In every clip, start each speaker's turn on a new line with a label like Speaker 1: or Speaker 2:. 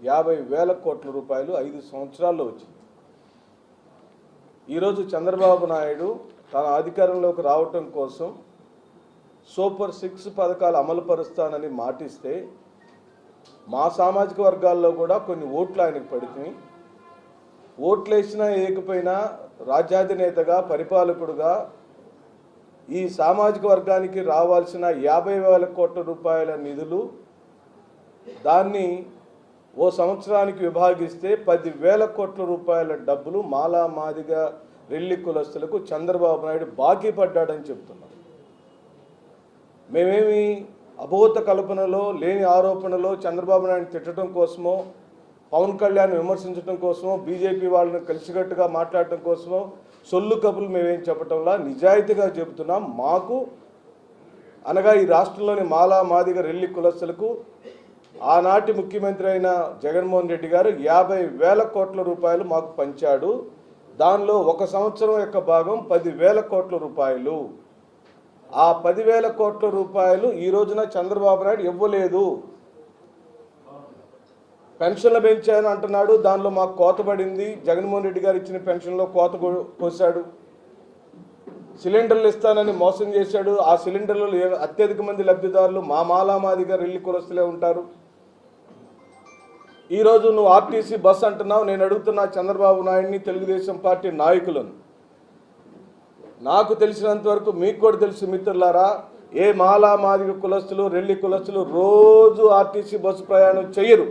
Speaker 1: 50,000 కోట్ల రూపాయలు 5 సంవత్సరాల్లో వచ్చింది. ఈరోజు చంద్రబాబు నాయుడు తన అధికారంలోకి రావటం కోసం సూపర్ 6 పథకాలు అమలు పరుస్తానని మాటిస్తే మా సామాజిక వర్గాల్లో కూడా కొన్ని ఓట్లు ఆయనకు పడుతుంది. ఓట్లు వేసినా ఏకపోయినా రాజ్యాధినేతగా పరిపాలకుడుగా ఈ సామాజిక వర్గానికి రావాల్సిన 50,000 కోట్ల రూపాయల నిధులు దాన్ని ఓ సంవత్సరానికి విభాగిస్తే 10,000 కోట్ల రూపాయల డబ్బులు మాలా మాదిగా రెల్లి కులస్తులకు చంద్రబాబు నాయుడు బాకీ పడ్డాడని చెప్తున్నారు. మేమేమి అబోధ కల్పనలో లేని ఆరోపణలో చంద్రబాబు నాయుడు తిట్టడం కోసమో పవన్ కళ్యాణ్ విమర్శించడం కోసమో బీజేపీ వాళ్ళని కలిసికట్టుగా మాట్లాడటం కోసమో సొల్లు కబుర్లు మేమేం చెప్పటంలా నిజాయితీగా చెబుతున్నాం. మాకు అనగా ఈ రాష్ట్రంలోని మాలా మాదిగ రెల్లి కులస్తులకు ఆనాటి ముఖ్యమంత్రి అయిన జగన్మోహన్ రెడ్డి గారు 50,000 కోట్ల రూపాయలు మాకు పంచాడు. దానిలో ఒక సంవత్సరం యొక్క భాగం 10,000 కోట్ల రూపాయలు. ఆ 10,000 కోట్ల రూపాయలు ఈ రోజున చంద్రబాబు నాయుడు ఇవ్వలేదు. పెన్షన్లు పెంచాను అంటున్నాడు, దానిలో మాకు కోత పడింది. జగన్మోహన్ రెడ్డి గారు ఇచ్చిన పెన్షన్లో కోత కోసాడు. సిలిండర్లు ఇస్తానని మోసం చేశాడు. ఆ సిలిండర్లలో అత్యధిక మంది లబ్ధిదారులు మా మాలామాదిగా రెల్లి కులస్తులే ఉంటారు. ఈరోజు నువ్వు ఆర్టీసీ బస్ అంటున్నావు. నేను అడుగుతున్నా చంద్రబాబు నాయుడిని, తెలుగుదేశం పార్టీ నాయకులను, నాకు తెలిసినంత వరకు మీకు కూడా తెలుసు మిత్రులారా, ఏ మాలా మాదిగ కులస్తులు రెల్లి కులస్తులు రోజు ఆర్టీసీ బస్సు ప్రయాణం చేయరు.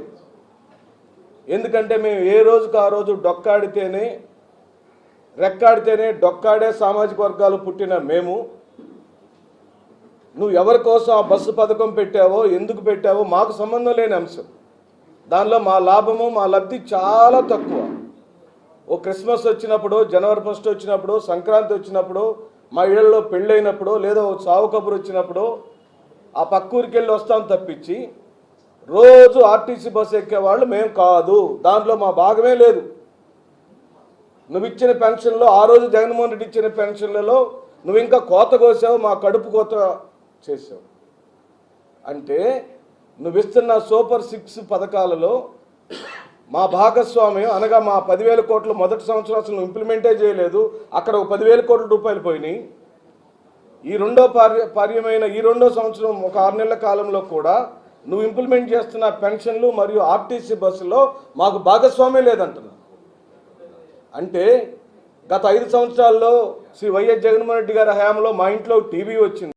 Speaker 1: ఎందుకంటే మేము ఏ రోజుకు ఆ రోజు డొక్కాడితేనే రెక్కాడితేనే డొక్కాడే సామాజిక వర్గాలు పుట్టిన మేము, నువ్వు ఎవరి కోసం ఆ బస్సు పథకం పెట్టావో ఎందుకు పెట్టావో మాకు సంబంధం లేని అంశం. దానిలో మా లాభము మా లబ్ధి చాలా తక్కువ. ఓ క్రిస్మస్ వచ్చినప్పుడు, జనవరి 1 వచ్చినప్పుడు, సంక్రాంతి వచ్చినప్పుడు, మా ఇళ్లలో పెళ్ళైనప్పుడు, లేదా ఓ చావు కబురు వచ్చినప్పుడు ఆ పక్క ఊరికి వెళ్ళి వస్తాం తప్పించి రోజు ఆర్టీసీ బస్సు ఎక్కేవాళ్ళు మేము కాదు. దాంట్లో మా భాగమే లేదు. నువ్వు ఇచ్చిన పెన్షన్లో ఆ రోజు జగన్మోహన్ రెడ్డి ఇచ్చిన పెన్షన్లలో నువ్వు ఇంకా కోత కోసావు, మా కడుపు కోత చేసావు. అంటే నువ్వు ఇస్తున్న సూపర్ 6 పథకాలలో మా భాగస్వామ్యం అనగా మా 10,000 కోట్లు మొదటి సంవత్సరం అసలు ఇంప్లిమెంటే చేయలేదు. అక్కడ ఒక 10,000 కోట్ల రూపాయలు పోయినాయి. ఈ రెండో సంవత్సరం ఒక 6 నెలల కాలంలో కూడా నువ్వు ఇంప్లిమెంట్ చేస్తున్న పెన్షన్లు మరియు ఆర్టీసీ బస్సులో మాకు భాగస్వామ్యం లేదంటున్నావు. అంటే గత 5 సంవత్సరాల్లో శ్రీ వైఎస్ జగన్మోహన్ రెడ్డి గారి హయాంలో మా ఇంట్లో టీవీ వచ్చింది.